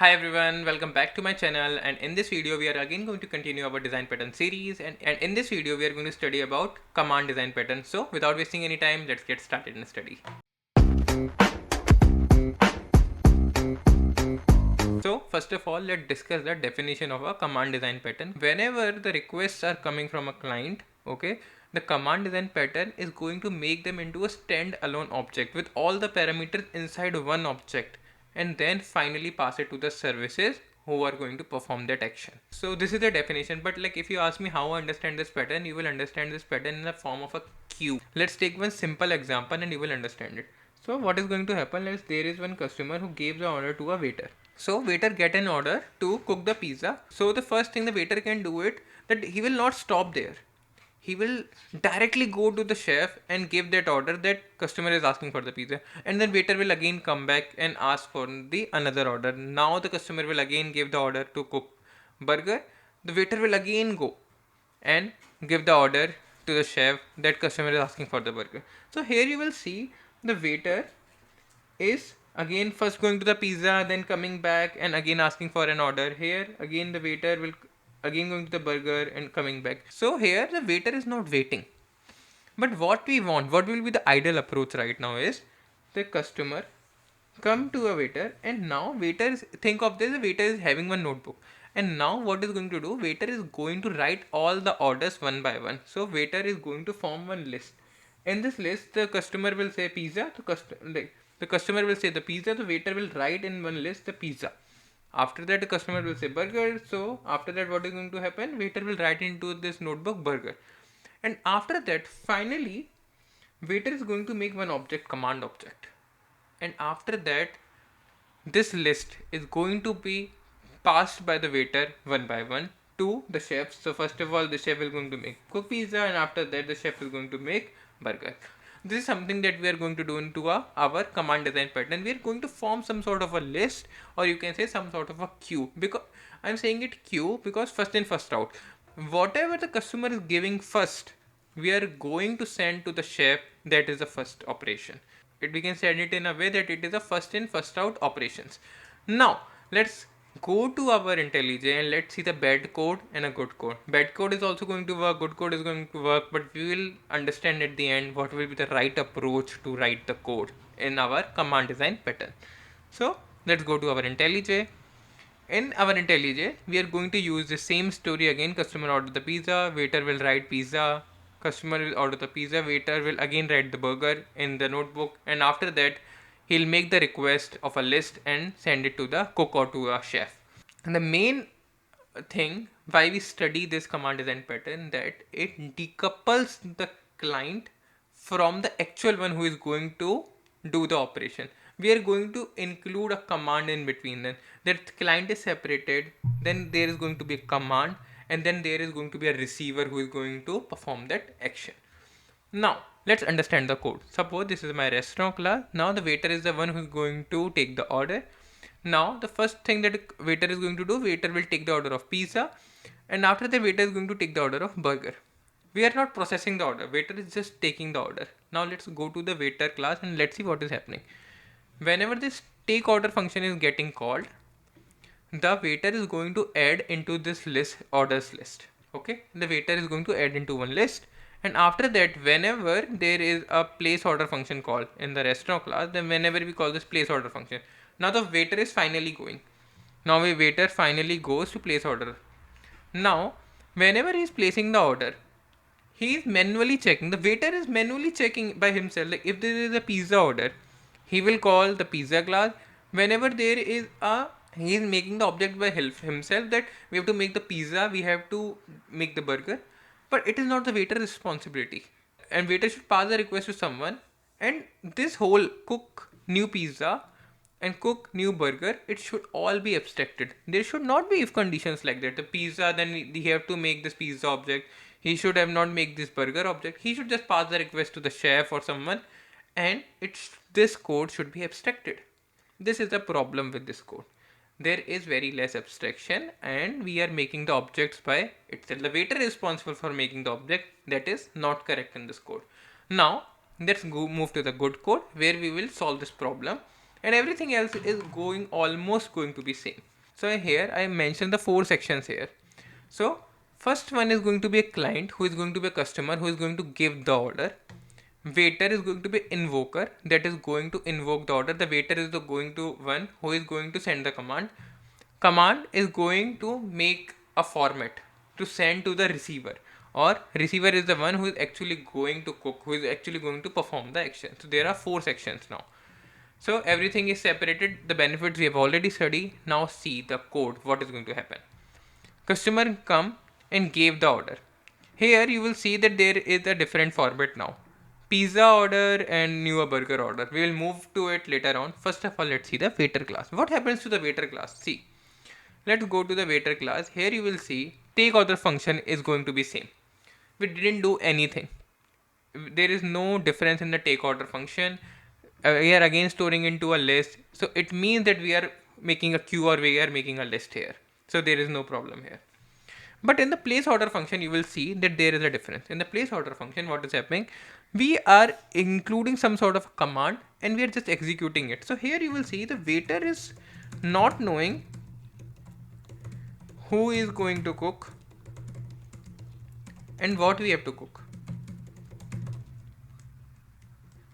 Hi everyone, welcome back to my channel, and in this video we are again going to continue our design pattern series, and in this video we are going to study about command design pattern. So without wasting any time, let's get started in the study. So first of all, let's discuss the definition of a command design pattern. Whenever the requests are coming from a client, okay, the command design pattern is going to make them into a standalone object with all the parameters inside one object, and then finally pass it to the services who are going to perform that action. So this is the definition, but like if you ask me how I understand this pattern, you will understand this pattern in the form of a queue. Let's take one simple example and you will understand it. So what is going to happen is there is one customer who gives the order to a waiter. So waiter get an order to cook the pizza. So the first thing the waiter can do it, that he will not stop there. He will directly go to the chef and give that order that customer is asking for the pizza, and then waiter will again come back and ask for the another order. Now the customer will again give the order to cook burger. The waiter will again go and give the order to the chef that customer is asking for the burger. So here you will see the waiter is again first going to the pizza, then coming back and again asking for an order. Here again the waiter will again going to the burger and coming back. So here the waiter is not waiting. But what we want, what will be the ideal approach right now is the customer come to a waiter, and now waiter is, think of this, the waiter is having one notebook, and now what is going to do, waiter is going to write all the orders one by one. So waiter is going to form one list. In this list the customer will say pizza, the customer will say the pizza, the waiter will write in one list the pizza. After that the customer will say burger. So after that what is going to happen, waiter will write into this notebook burger. And after that finally waiter is going to make one object, command object, and after that this list is going to be passed by the waiter one by one to the chef. So first of all the chef is going to make cook pizza, and after that the chef is going to make burger. This is something that we are going to do into our command design pattern. We are going to form some sort of a list, or you can say some sort of a queue. Because I'm saying it queue because first in first out, whatever the customer is giving first, we are going to send to the chef. That is the first operation. We can send it in a way that it is a first in first out operations. Now let's go to our IntelliJ and let's see the bad code and a good code. Bad code is also going to work, good code is going to work, but we will understand at the end what will be the right approach to write the code in our command design pattern. So let's go to our IntelliJ. In our IntelliJ, we are going to use the same story again. Customer order the pizza, waiter will write pizza, customer will order the pizza, waiter will again write the burger in the notebook, and after that he'll make the request of a list and send it to the cook or to a chef. And the main thing why we study this command design pattern, that it decouples the client from the actual one who is going to do the operation. We are going to include a command in between them. That client is separated, then there is going to be a command, and then there is going to be a receiver who is going to perform that action. Now let's understand the code. Suppose this is my restaurant class. Now the waiter is the one who is going to take the order. Now the first thing that waiter is going to do, waiter will take the order of pizza, and after that waiter is going to take the order of burger. We are not processing the order, waiter is just taking the order. Now let's go to the waiter class and let's see what is happening. Whenever this take order function is getting called, the waiter is going to add into this list, orders list. Okay, the waiter is going to add into one list, and after that whenever there is a place order function called in the restaurant class, then whenever we call this place order function, now the waiter is finally going. Now a waiter finally goes to place order. Now whenever he is placing the order, he is manually checking, the waiter is manually checking by himself, like if there is a pizza order, he will call the pizza class. Whenever there is a, he is making the object by himself, that we have to make the pizza, we have to make the burger, but it is not the waiter responsibility, and waiter should pass the request to someone. And this whole cook new pizza and cook new burger, it should all be abstracted. There should not be if conditions like that. The pizza, then we have to make this pizza object, he should have not make this burger object, he should just pass the request to the chef or someone, and this code should be abstracted. This is the problem with this code. There is very less abstraction, and we are making the objects by itself. The waiter is responsible for making the object. That is not correct in this code. Now let's move to the good code, where we will solve this problem, and everything else is almost going to be same. So here I mentioned the 4 sections here. So first one is going to be a client, who is going to be a customer, who is going to give the order. Waiter is going to be invoker, that is going to invoke the order. The waiter is the going to one who is going to send the command. Command is going to make a format to send to the receiver, or receiver is the one who is actually going to cook, who is actually going to perform the action. So there are 4 sections now. So everything is separated. The benefits we have already studied. Now see the code, what is going to happen. Customer come and gave the order. Here you will see that there is a different format now. Pizza order and new burger order. We will move to it later on. First of all, let's see the waiter class. What happens to the waiter class? See, let's go to the waiter class. Here you will see take order function is going to be same. We didn't do anything. There is no difference in the take order function. We are again storing into a list. So it means that we are making a queue, or we are making a list here. So there is no problem here. But in the place order function, you will see that there is a difference. In the place order function, what is happening? We are including some sort of command and we are just executing it. So here you will see the waiter is not knowing who is going to cook and what we have to cook.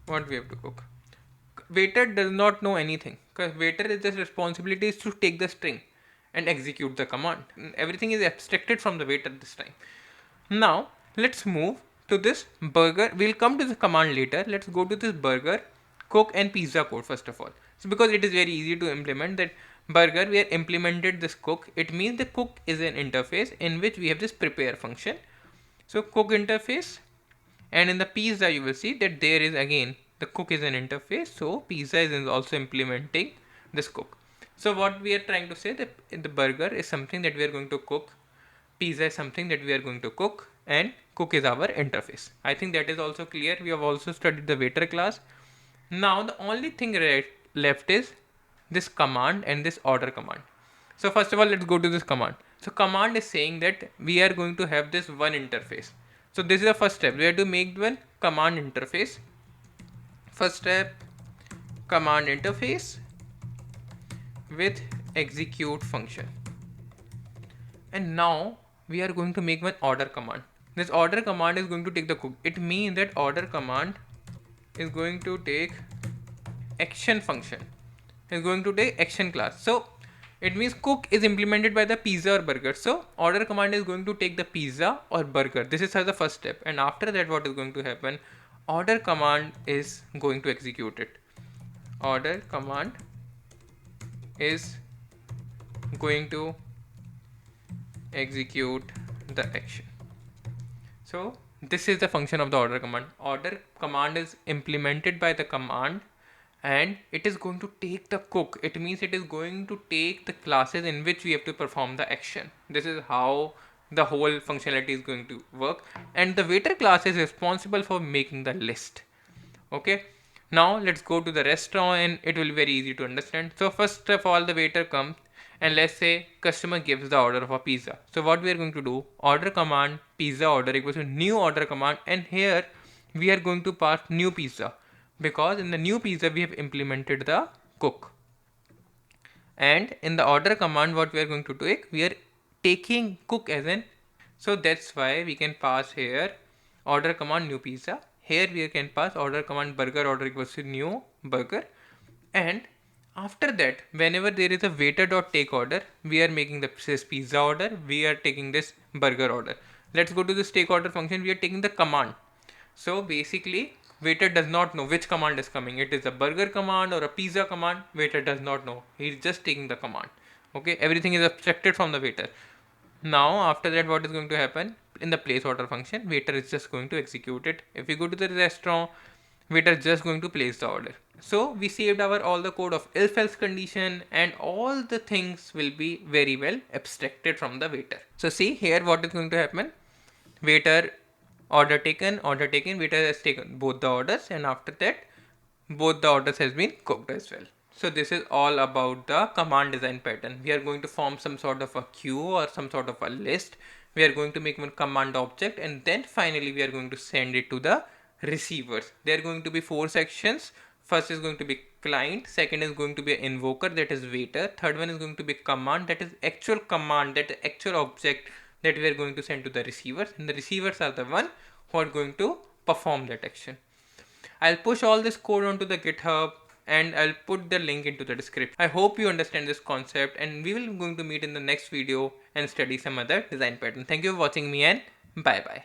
What we have to cook. Waiter does not know anything, because waiter is just responsibility is to take the string and execute the command. Everything is abstracted from the waiter this time. Now let's move to this burger. We'll come to the command later. Let's go to this burger, cook and pizza code first of all. So because it is very easy to implement that burger, we have implemented this cook. It means the cook is an interface in which we have this prepare function. So cook interface, and in the pizza you will see that there is again the cook is an interface. So pizza is also implementing this cook. So what we are trying to say that the burger is something that we are going to cook, pizza is something that we are going to cook, and cook is our interface. I think that is also clear. We have also studied the waiter class. Now the only thing left is this command and this order command. So first of all, let's go to this command. So command is saying that we are going to have this one interface. So this is the first step. We have to make one command interface. First step, command interface with execute function. And now we are going to make one order command. This order command is going to take the cook. It means that order command is going to take action function, is going to take action class. So it means cook is implemented by the pizza or burger. So order command is going to take the pizza or burger. This is the first step. And after that, what is going to happen? Order command is going to execute it. Order command is going to execute the action. So this is the function of the order command. Order command is implemented by the command and it is going to take the cook. It means it is going to take the classes in which we have to perform the action. This is how the whole functionality is going to work. And the waiter class is responsible for making the list. Okay. Now let's go to the restaurant and it will be very easy to understand. So first of all, the waiter comes and let's say customer gives the order of a pizza. So what we are going to do, order command pizza order equals to new order command, and here we are going to pass new pizza because in the new pizza we have implemented the cook. And in the order command what we are going to do, we are taking cook as an, so that's why we can pass here order command new pizza. Here we can pass order command burger order equals to new burger. And after that, whenever there is a waiter.take order, we are making this pizza order, we are taking this burger order. Let's go to this take order function. We are taking the command. So basically waiter does not know which command is coming. It is a burger command or a pizza command. Waiter does not know. He is just taking the command. Okay, everything is abstracted from the waiter. Now after that, what is going to happen? In the place order function, waiter is just going to execute it. If we go to the restaurant, waiter is just going to place the order. So we saved our all the code of if else condition, and all the things will be very well abstracted from the waiter. So see here what is going to happen. Waiter order taken, waiter has taken both the orders, and after that both the orders has been cooked as well. So this is all about the command design pattern. We are going to form some sort of a queue or some sort of a list. We are going to make one command object, and then finally we are going to send it to the receivers. There are going to be 4 sections. First is going to be client, second is going to be an invoker, that is waiter, third one is going to be command, that is actual command, that actual object that we are going to send to the receivers, and the receivers are the one who are going to perform that action. I'll push all this code onto the GitHub and I'll put the link into the description. I hope you understand this concept, and we will going to meet in the next video and study some other design pattern. Thank you for watching me, and bye bye.